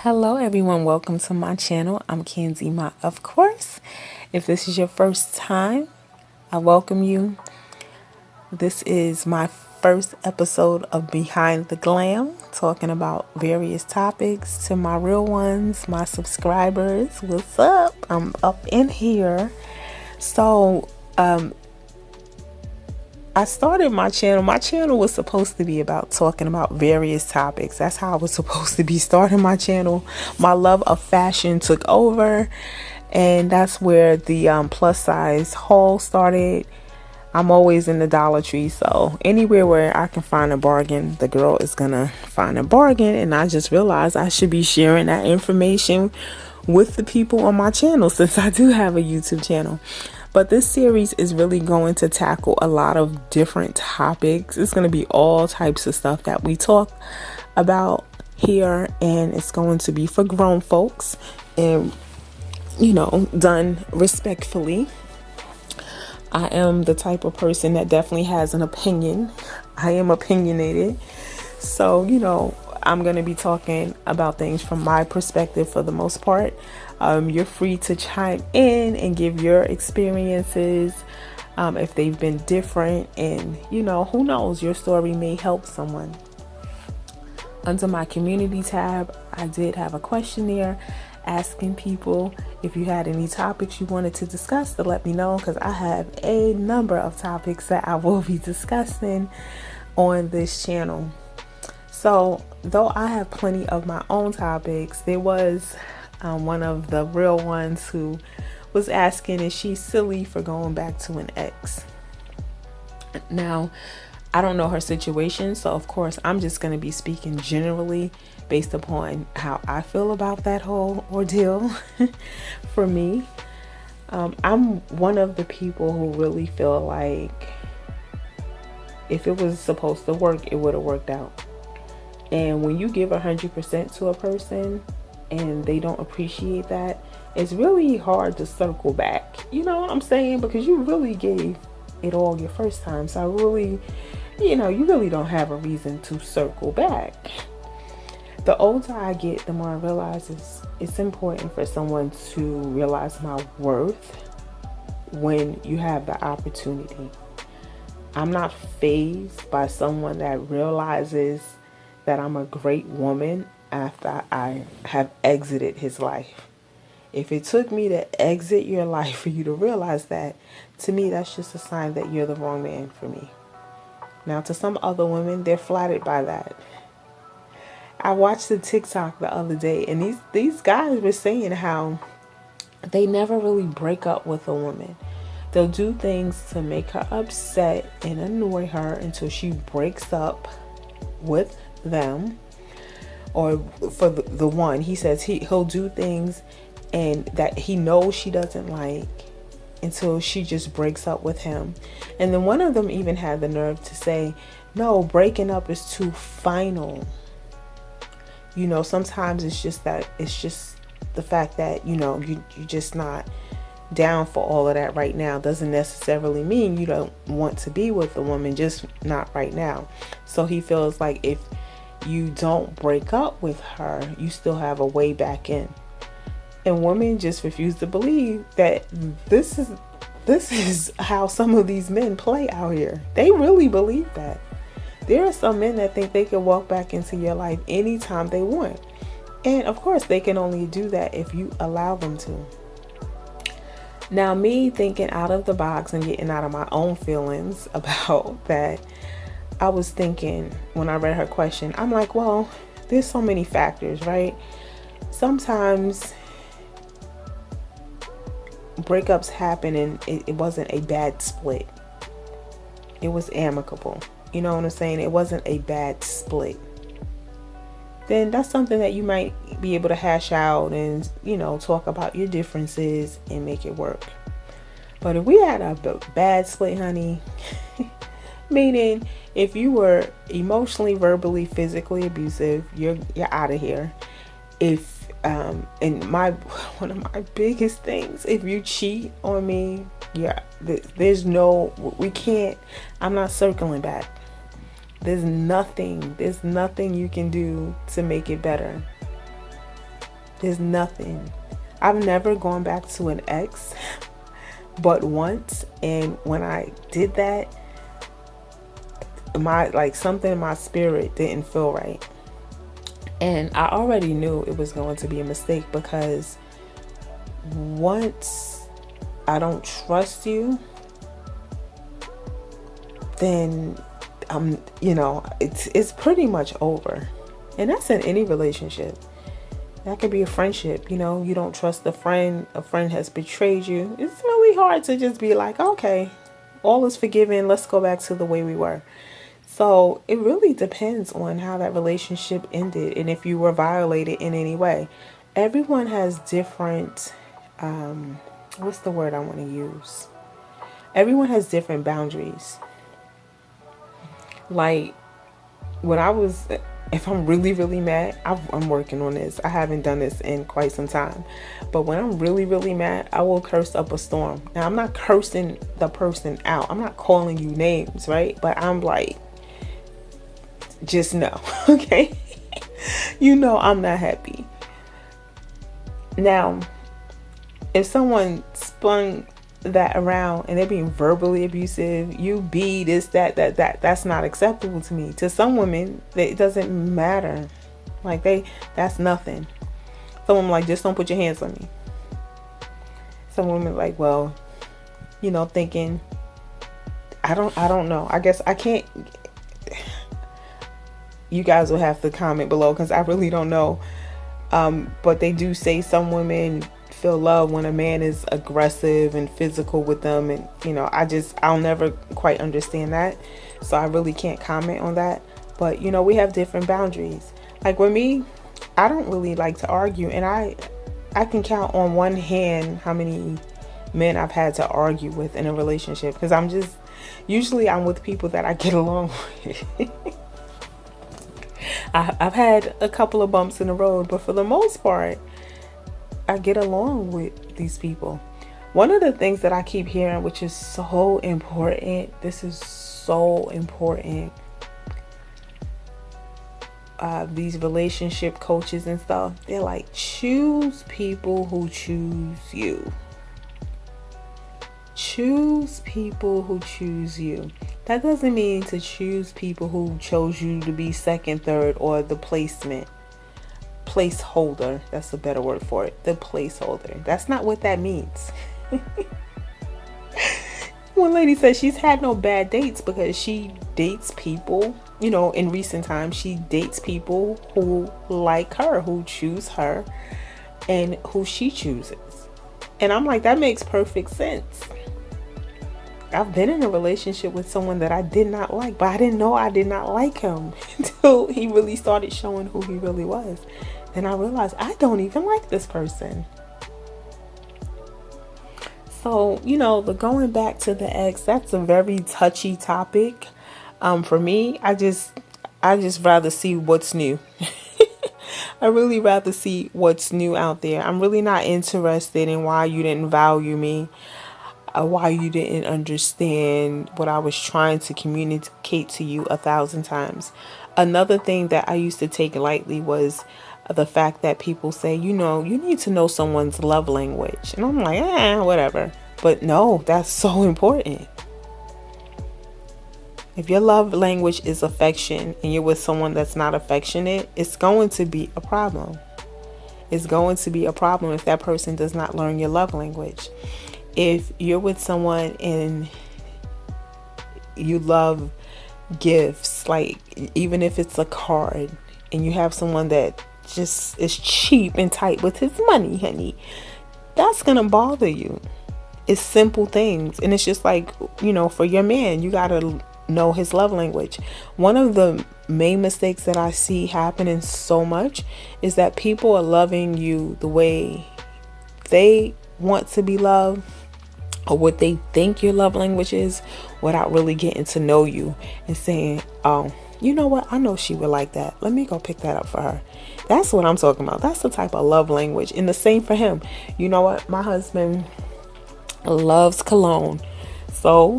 Hello everyone, welcome to my channel. I'm Kenzie Ma, of course. If this is your first time, I welcome you. This is my first episode of Behind the Glam, talking about various topics to my real ones, my subscribers. What's up? I'm up in here. So, I started my channel. My channel was supposed to be about talking about various topics. That's how I was supposed to be starting my channel. My love of fashion took over, and that's where the plus size haul started. I'm always in the Dollar Tree, so anywhere where I can find a bargain, the girl is gonna find a bargain. And I just realized I should be sharing that information with the people on my channel, since I do have a YouTube channel. But this series is really going to tackle a lot of different topics. It's going to be all types of stuff that we talk about here, and it's going to be for grown folks and, done respectfully. I am the type of person that definitely has an opinion. I am opinionated. So, I'm going to be talking about things from my perspective for the most part. You're free to chime in and give your experiences if they've been different. And, who knows, your story may help someone. Under my community tab, I did have a questionnaire asking people if you had any topics you wanted to discuss, to let me know, because I have a number of topics that I will be discussing on this channel. So, though I have plenty of my own topics, there was one of the real ones who was asking, is she silly for going back to an ex? Now, I don't know her situation, so of course I'm just going to be speaking generally based upon how I feel about that whole ordeal. For me, I'm one of the people who really feel like if it was supposed to work, it would have worked out. And when you give 100% to a person and they don't appreciate that, it's really hard to circle back. You know what I'm saying? Because you really gave it all your first time. So I really, you really don't have a reason to circle back. The older I get, the more I realize it's important for someone to realize my worth when you have the opportunity. I'm not fazed by someone that realizes that I'm a great woman after I have exited his life. If it took me to exit your life for you to realize that, to me, that's just a sign that you're the wrong man for me. Now, to some other women, they're flattered by that. I watched a TikTok the other day, and these guys were saying how they never really break up with a woman. They'll do things to make her upset and annoy her until she breaks up with them. Or for the one, he says he'll do things and that he knows she doesn't like until she just breaks up with him. And then one of them even had the nerve to say, no, breaking up is too final. Sometimes it's just the fact that, you're just not down for all of that right now. Doesn't necessarily mean you don't want to be with a woman, just not right now. So he feels like if you don't break up with her, you still have a way back in. And women just refuse to believe that this is how some of these men play out here. They really believe that. There are some men that think they can walk back into your life anytime they want. And of course, they can only do that if you allow them to. Now, me thinking out of the box and getting out of my own feelings about that, I was thinking when I read her question, I'm like, well, there's so many factors, right? Sometimes breakups happen and it wasn't a bad split. It was amicable. You know what I'm saying? It wasn't a bad split. Then that's something that you might be able to hash out and, talk about your differences and make it work. But if we had a bad split, honey, meaning if you were emotionally, verbally, physically abusive, you're out of here. If and one of my biggest things, if you cheat on me, we can't. I'm not circling back. There's nothing you can do to make it better. There's nothing. I've never gone back to an ex but once, and when I did that, my like something in my spirit didn't feel right. And I already knew it was going to be a mistake, because once I don't trust you, then it's pretty much over. And that's in any relationship. That could be a friendship. You don't trust a friend has betrayed you. It's really hard to just be like, okay, all is forgiven, let's go back to the way we were. So it really depends on how that relationship ended and if you were violated in any way. Everyone has different, what's the word I want to use? Everyone has different boundaries. Like, if I'm really, really mad, I'm working on this. I haven't done this in quite some time. But when I'm really, really mad, I will curse up a storm. Now, I'm not cursing the person out. I'm not calling you names, right? But I'm like, just know, okay? I'm not happy. Now, if someone spun that around and they're being verbally abusive, you be this, that's not acceptable to me. To some women, it doesn't matter. Like, that's nothing. Some women like, just don't put your hands on me. Some women like, well, thinking, I don't know. I guess I can't. You guys will have to comment below, because I really don't know. But they do say some women feel love when a man is aggressive and physical with them, and I'll never quite understand that, so I really can't comment on that. But we have different boundaries. Like with me, I don't really like to argue, and I can count on one hand how many men I've had to argue with in a relationship, because I'm with people that I get along with. I've had a couple of bumps in the road, but for the most part, I get along with these people. One of the things that I keep hearing, which is so important, this is so important. These relationship coaches and stuff, they're like, choose people who choose you. Choose people who choose you. That doesn't mean to choose people who chose you to be second, third, or the placeholder. That's a better word for it. The placeholder. That's not what that means. One lady says she's had no bad dates because she dates people, in recent times, she dates people who like her, who choose her, and who she chooses. And I'm like, that makes perfect sense. I've been in a relationship with someone that I did not like, but I didn't know I did not like him until he really started showing who he really was. Then I realized I don't even like this person. So, the going back to the ex, that's a very touchy topic. For me, I just rather see what's new. I really rather see what's new out there. I'm really not interested in why you didn't value me, why you didn't understand what I was trying to communicate to you 1,000 times. Another thing that I used to take lightly was the fact that people say, you need to know someone's love language. And I'm like, whatever. But no, that's so important. If your love language is affection and you're with someone that's not affectionate, it's going to be a problem. It's going to be a problem if that person does not learn your love language. If you're with someone and you love gifts, like even if it's a card, and you have someone that just is cheap and tight with his money, honey, that's gonna bother you. It's simple things. And it's just like, for your man, you gotta know his love language. One of the main mistakes that I see happening so much is that people are loving you the way they want to be loved, or what they think your love language is, without really getting to know you and saying, oh, you know what? I know she would like that. Let me go pick that up for her. That's what I'm talking about. That's the type of love language. And the same for him. You know what? My husband loves cologne. So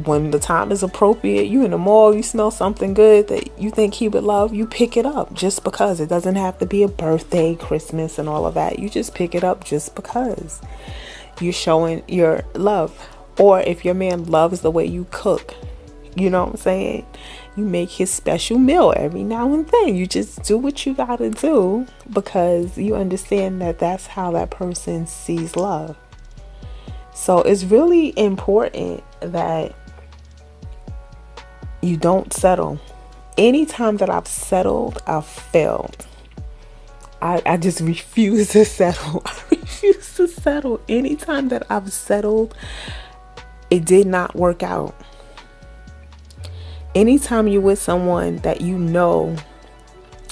when the time is appropriate, you in the mall, you smell something good that you think he would love, you pick it up just because. It doesn't have to be a birthday, Christmas, and all of that. You just pick it up just because you're showing your love. Or if your man loves the way you cook, you know what I'm saying? You make his special meal every now and then. You just do what you gotta do because you understand that that's how that person sees love. So it's really important that you don't settle. Anytime that I've settled, I've failed. I just refuse to settle. I refuse to settle. Anytime that I've settled, it did not work out. Anytime you're with someone that you know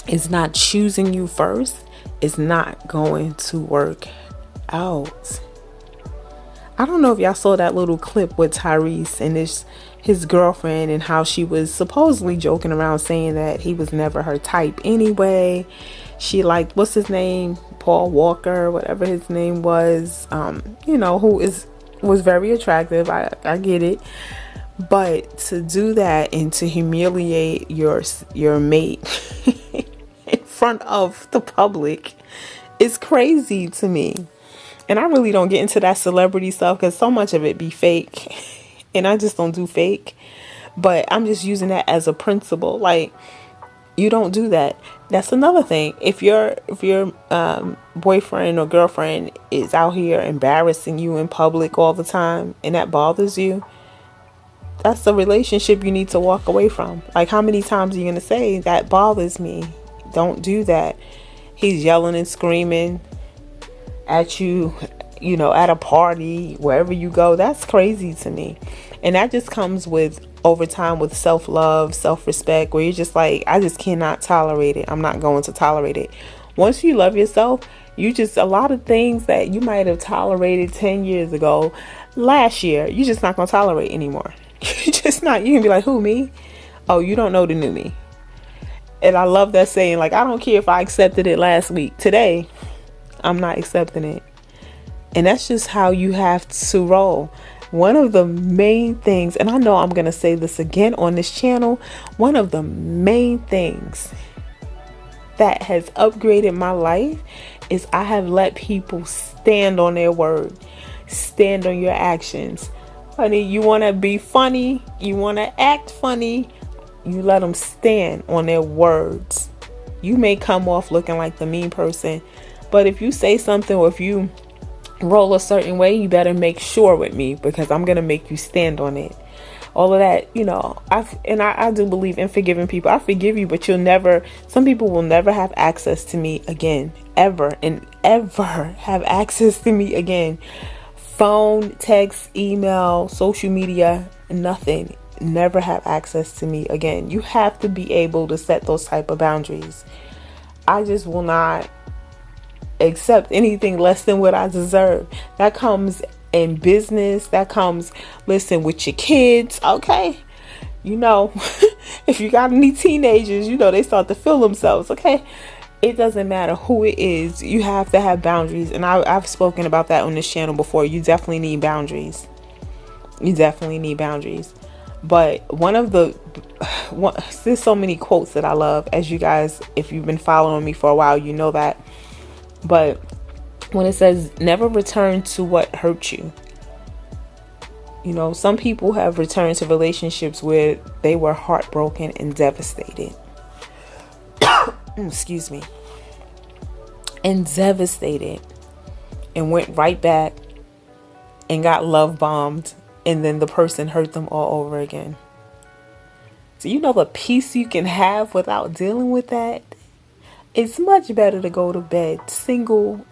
is not choosing you first, it's not going to work out. I don't know if y'all saw that little clip with Tyrese and his girlfriend, and how she was supposedly joking around saying that he was never her type anyway. She liked, what's his name? Paul Walker, whatever his name was, who was very attractive. I get it. But to do that and to humiliate your mate in front of the public is crazy to me. And I really don't get into that celebrity stuff because so much of it be fake. And I just don't do fake. But I'm just using that as a principle. Like, you don't do that. That's another thing. If your boyfriend or girlfriend is out here embarrassing you in public all the time and that bothers you, that's a relationship you need to walk away from. Like, how many times are you going to say, that bothers me? Don't do that. He's yelling and screaming at you, at a party, wherever you go. That's crazy to me. And that just comes with, over time, with self-love, self-respect, where you're just like, I just cannot tolerate it. I'm not going to tolerate it. Once you love yourself, a lot of things that you might have tolerated 10 years ago, last year, you're just not going to tolerate anymore. You're just not. You can be like, who, me? Oh, you don't know the new me. And I love that saying. Like, I don't care if I accepted it last week. Today, I'm not accepting it. And that's just how you have to roll. One of the main things, and I know I'm going to say this again on this channel, one of the main things that has upgraded my life is I have let people stand on their word, stand on your actions. Honey, you want to be funny, you want to act funny, you let them stand on their words. You may come off looking like the mean person, but if you say something or if you roll a certain way, you better make sure with me, because I'm going to make you stand on it. All of that, I do believe in forgiving people. I forgive you, but some people will never have access to me again, ever have access to me again. Phone, text, email, social media, nothing. Never have access to me again. You have to be able to set those type of boundaries. I just will not accept anything less than what I deserve. That comes in business. That comes, listen, with your kids. Okay. If you got any teenagers, they start to feel themselves. Okay. It doesn't matter who it is. You have to have boundaries. And I've spoken about that on this channel before. You definitely need boundaries. But there's so many quotes that I love, as you guys, if you've been following me for a while, you know that. But when it says never return to what hurt you, some people have returned to relationships where they were heartbroken and devastated. Excuse me. And devastated, and went right back and got love bombed, and then the person hurt them all over again. So the peace you can have without dealing with that. It's much better to go to bed single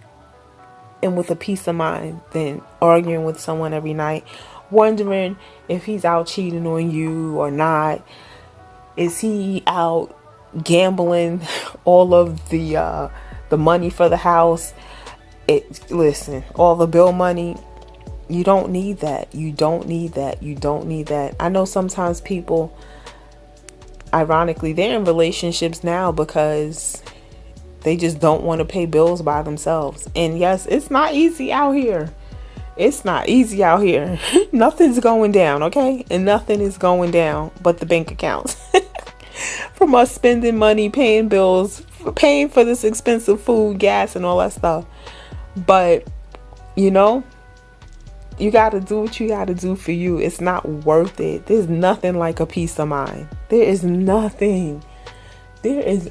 and with a peace of mind than arguing with someone every night, wondering if he's out cheating on you or not. Is he out gambling all of the money for the house? All the bill money. You don't need that. You don't need that. I know sometimes people, ironically, they're in relationships now because they just don't want to pay bills by themselves. And yes, it's not easy out here. It's not easy out here. Nothing's going down, okay? And nothing is going down but the bank accounts. From us spending money, paying bills, paying for this expensive food, gas, and all that stuff. But, you know, you got to do what you got to do for you. It's not worth it. There's nothing like a peace of mind. There is nothing.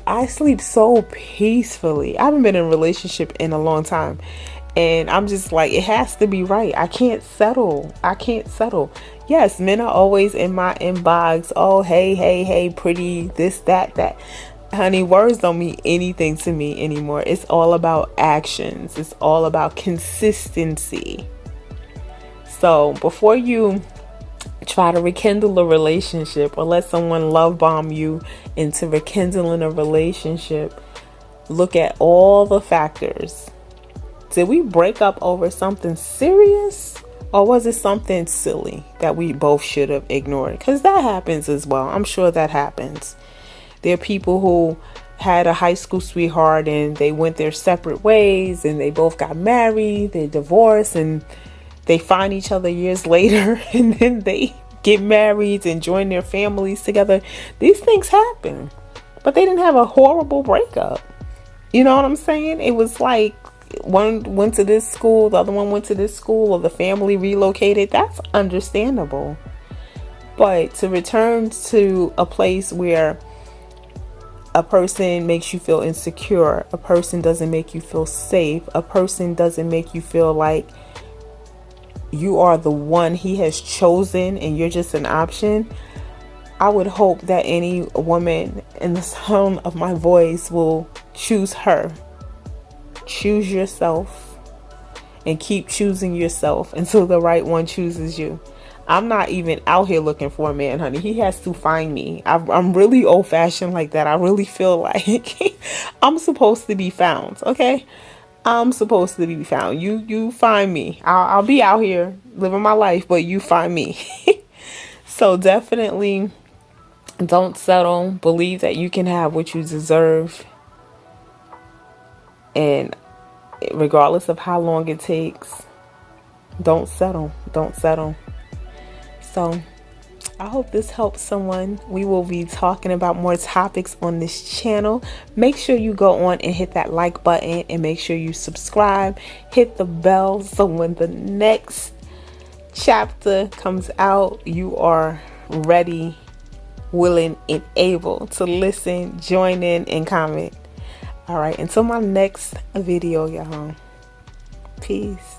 I sleep so peacefully. I haven't been in a relationship in a long time. And I'm just like, it has to be right. I can't settle. Yes, men are always in my inbox. Oh, hey, pretty, this, that. Honey, words don't mean anything to me anymore. It's all about actions. It's all about consistency. So before you try to rekindle a relationship or let someone love bomb you into rekindling a relationship, look at all the factors. Did we break up over something serious, or was it something silly that we both should have ignored? Because that happens as well. I'm sure that happens. There are people who had a high school sweetheart and they went their separate ways and they both got married, they divorced, and they find each other years later and then they get married and join their families together. These things happen, but they didn't have a horrible breakup. You know what I'm saying? It was like one went to this school, the other one went to this school, or the family relocated. That's understandable. But to return to a place where a person makes you feel insecure, a person doesn't make you feel safe, a person doesn't make you feel like you are the one he has chosen and you're just an option, I would hope that any woman in the sound of my voice will choose her. Choose yourself and keep choosing yourself until the right one chooses you. I'm not even out here looking for a man, honey. He has to find me. I'm really old fashioned like that. I really feel like I'm supposed to be found. Okay. I'm supposed to be found. You find me. I'll be out here living my life, but you find me. So definitely don't settle. Believe that you can have what you deserve. And regardless of how long it takes, don't settle. So I hope this helps someone. We will be talking about more topics on this channel. Make sure you go on and hit that like button, and make sure you subscribe, hit the bell, so when the next chapter comes out, you are ready, willing, and able to listen, join in, and comment. All right, until my next video, y'all. Peace.